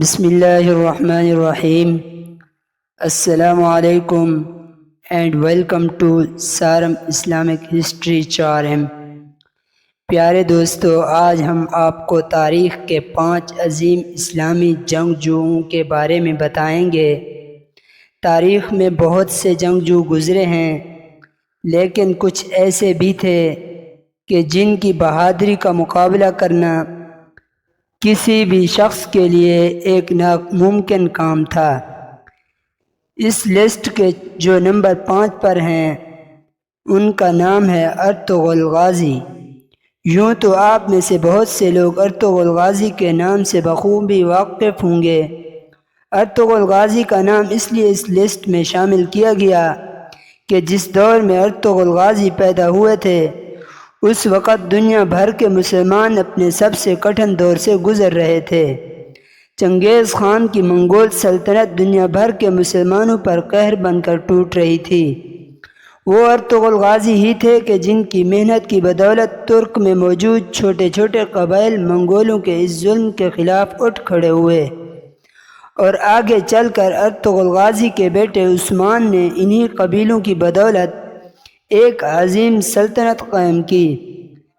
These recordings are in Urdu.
بسم اللہ الرحمن الرحیم۔ السلام علیکم اینڈ ویلکم ٹو سارم اسلامک ہسٹری چارم۔ پیارے دوستو، آج ہم آپ کو تاریخ کے 5 عظیم اسلامی جنگجوؤں کے بارے میں بتائیں گے۔ تاریخ میں بہت سے جنگجو گزرے ہیں، لیکن کچھ ایسے بھی تھے کہ جن کی بہادری کا مقابلہ کرنا کسی بھی شخص کے لیے ایک ناممکن کام تھا۔ اس لسٹ کے جو نمبر 5 پر ہیں ان کا نام ہے ارطغرل غازی۔ یوں تو آپ میں سے بہت سے لوگ ارطغرل غازی کے نام سے بخوبی واقف ہوں گے۔ ارطغرل غازی کا نام اس لیے اس لسٹ میں شامل کیا گیا کہ جس دور میں ارطغرل غازی پیدا ہوئے تھے اس وقت دنیا بھر کے مسلمان اپنے سب سے کٹھن دور سے گزر رہے تھے۔ چنگیز خان کی منگول سلطنت دنیا بھر کے مسلمانوں پر قہر بن کر ٹوٹ رہی تھی۔ وہ ارطغرل غازی ہی تھے کہ جن کی محنت کی بدولت ترک میں موجود چھوٹے چھوٹے قبائل منگولوں کے اس ظلم کے خلاف اٹھ کھڑے ہوئے، اور آگے چل کر ارطغرل غازی کے بیٹے عثمان نے انہی قبیلوں کی بدولت ایک عظیم سلطنت قائم کی،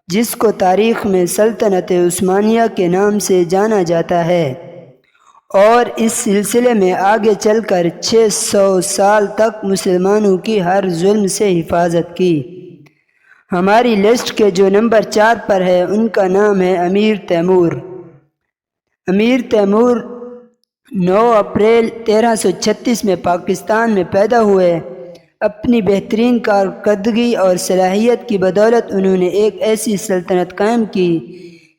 جس کو تاریخ میں سلطنت عثمانیہ کے نام سے جانا جاتا ہے، اور اس سلسلے میں آگے چل کر 600 سال تک مسلمانوں کی ہر ظلم سے حفاظت کی۔ ہماری لسٹ کے جو نمبر 4 پر ہے ان کا نام ہے امیر تیمور۔ امیر تیمور 9 اپریل 1336 میں پاکستان میں پیدا ہوئے۔ اپنی بہترین کارکردگی اور صلاحیت کی بدولت انہوں نے ایک ایسی سلطنت قائم کی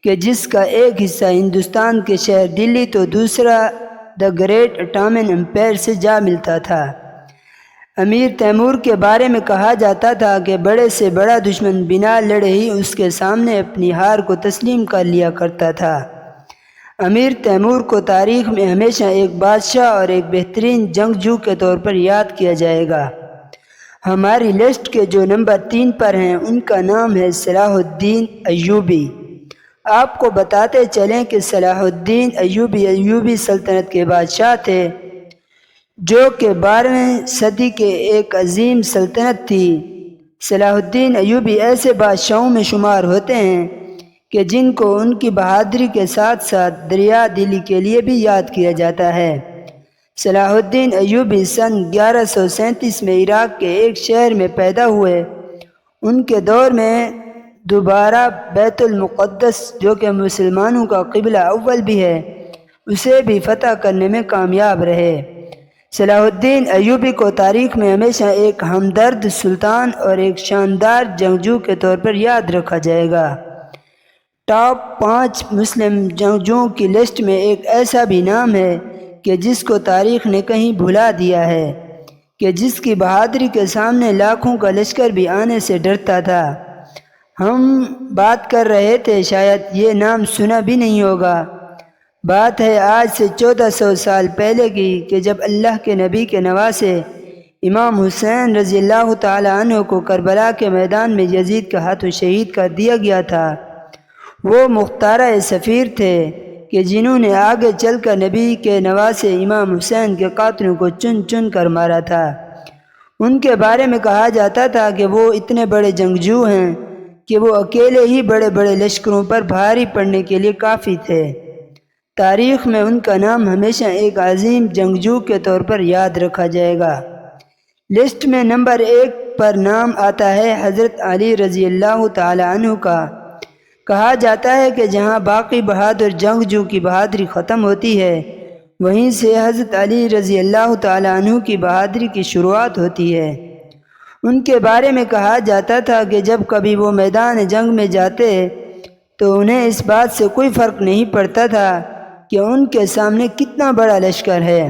کہ جس کا ایک حصہ ہندوستان کے شہر دلی تو دوسرا دی گریٹ اٹامن امپائر سے جا ملتا تھا۔ امیر تیمور کے بارے میں کہا جاتا تھا کہ بڑے سے بڑا دشمن بنا لڑے ہی اس کے سامنے اپنی ہار کو تسلیم کر لیا کرتا تھا۔ امیر تیمور کو تاریخ میں ہمیشہ ایک بادشاہ اور ایک بہترین جنگجو کے طور پر یاد کیا جائے گا۔ ہماری لسٹ کے جو نمبر 3 پر ہیں ان کا نام ہے صلاح الدین ایوبی۔ آپ کو بتاتے چلیں کہ صلاح الدین ایوبی سلطنت کے بادشاہ تھے، جو کہ 12ویں صدی کے ایک عظیم سلطنت تھی۔ صلاح الدین ایوبی ایسے بادشاہوں میں شمار ہوتے ہیں کہ جن کو ان کی بہادری کے ساتھ ساتھ دریا دلی کے لیے بھی یاد کیا جاتا ہے۔ صلاح الدین ایوبی سن 1137 میں عراق کے ایک شہر میں پیدا ہوئے۔ ان کے دور میں دوبارہ بیت المقدس، جو کہ مسلمانوں کا قبلہ اول بھی ہے، اسے بھی فتح کرنے میں کامیاب رہے۔ صلاح الدین ایوبی کو تاریخ میں ہمیشہ ایک ہمدرد سلطان اور ایک شاندار جنگجو کے طور پر یاد رکھا جائے گا۔ ٹاپ 5 مسلم جنگجوؤں کی لسٹ میں ایک ایسا بھی نام ہے کہ جس کو تاریخ نے کہیں بھلا دیا ہے، کہ جس کی بہادری کے سامنے لاکھوں کا لشکر بھی آنے سے ڈرتا تھا۔ ہم بات کر رہے تھے، شاید یہ نام سنا بھی نہیں ہوگا۔ بات ہے آج سے 1400 سال پہلے کی، کہ جب اللہ کے نبی کے نواسے امام حسین رضی اللہ تعالی عنہ کو کربلا کے میدان میں یزید کے ہاتھوں شہید کر دیا گیا تھا۔ وہ مختارہ سفیر تھے کہ جنہوں نے آگے چل کر نبی کے نواسے امام حسین کے قاتلوں کو چن چن کر مارا تھا۔ ان کے بارے میں کہا جاتا تھا کہ وہ اتنے بڑے جنگجو ہیں کہ وہ اکیلے ہی بڑے بڑے لشکروں پر بھاری پڑنے کے لیے کافی تھے۔ تاریخ میں ان کا نام ہمیشہ ایک عظیم جنگجو کے طور پر یاد رکھا جائے گا۔ لسٹ میں نمبر 1 پر نام آتا ہے حضرت علی رضی اللہ تعالی عنہ کا۔ کہا جاتا ہے کہ جہاں باقی بہادر جنگجو کی بہادری ختم ہوتی ہے، وہیں سے حضرت علی رضی اللہ تعالی عنہ کی بہادری کی شروعات ہوتی ہے۔ ان کے بارے میں کہا جاتا تھا کہ جب کبھی وہ میدان جنگ میں جاتے تو انہیں اس بات سے کوئی فرق نہیں پڑتا تھا کہ ان کے سامنے کتنا بڑا لشکر ہے۔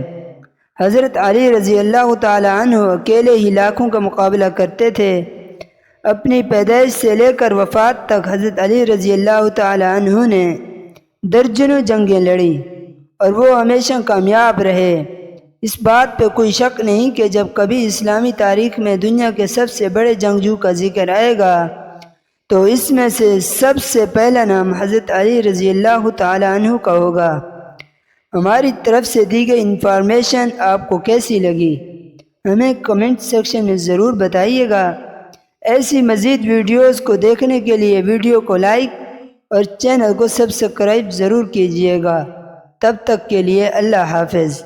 حضرت علی رضی اللہ تعالی عنہ اکیلے ہی لاکھوں کا مقابلہ کرتے تھے۔ اپنی پیدائش سے لے کر وفات تک حضرت علی رضی اللہ تعالی عنہ نے درجنوں جنگیں لڑیں اور وہ ہمیشہ کامیاب رہے۔ اس بات پہ کوئی شک نہیں کہ جب کبھی اسلامی تاریخ میں دنیا کے سب سے بڑے جنگجو کا ذکر آئے گا تو اس میں سے سب سے پہلا نام حضرت علی رضی اللہ تعالی عنہ کا ہوگا۔ ہماری طرف سے دی گئی انفارمیشن آپ کو کیسی لگی ہمیں کمنٹ سیکشن میں ضرور بتائیے گا۔ ایسی مزید ویڈیوز کو دیکھنے کے لیے ویڈیو کو لائک اور چینل کو سبسکرائب ضرور کیجیے گا۔ تب تک کے لیے اللہ حافظ۔